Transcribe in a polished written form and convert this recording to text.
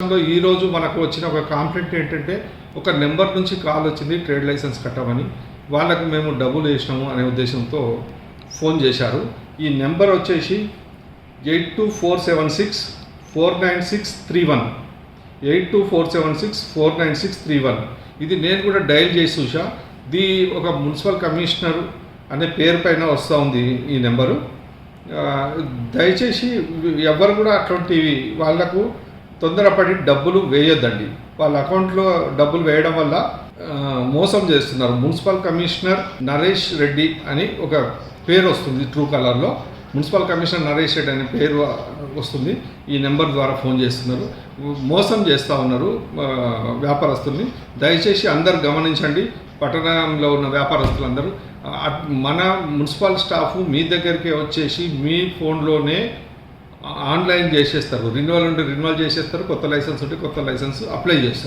ఈరోజు మనకు వచ్చిన ఒక కాంప్లైంట్ ఏంటంటే ఒక నెంబర్ నుంచి కాల్ వచ్చింది ట్రేడ్ లైసెన్స్ కట్టమని. వాళ్ళకు మేము డబ్బులు వేసినాము అనే ఉద్దేశంతో ఫోన్ చేశారు. ఈ నెంబర్ వచ్చేసి 8247649631 8247649631. ఇది నేను కూడా డయల్ చేసి చూసా. ఒక మున్సిపల్ కమిషనర్ అనే పేరు పైన వస్తూ ఉంది ఈ నెంబరు. దయచేసి ఎవరు కూడా అటువంటివి వాళ్లకు తొందరపడి డబ్బులు వేయొద్దండి. వాళ్ళ అకౌంట్లో డబ్బులు వేయడం వల్ల మోసం చేస్తున్నారు. మున్సిపల్ కమిషనర్ నరేష్ రెడ్డి అని ఒక పేరు వస్తుంది, ట్రూ కలర్లో మున్సిపల్ కమిషనర్ నరేష్ రెడ్డి అనే పేరు వస్తుంది. ఈ నెంబర్ ద్వారా ఫోన్ చేస్తున్నారు, మోసం చేస్తూ ఉన్నారు వ్యాపారస్తుల్ని. దయచేసి అందరు గమనించండి. పట్టణంలో ఉన్న వ్యాపారస్తులందరూ మన మున్సిపల్ స్టాఫ్ మీ దగ్గరికి వచ్చేసి మీ ఫోన్లోనే ఆన్లైన్ చేసేస్తారు. రెన్యువల్ ఉంటే రెన్యువల్ చేసేస్తారు, కొత్త లైసెన్స్ ఉంటే కొత్త లైసెన్స్ అప్లై చేస్తారు.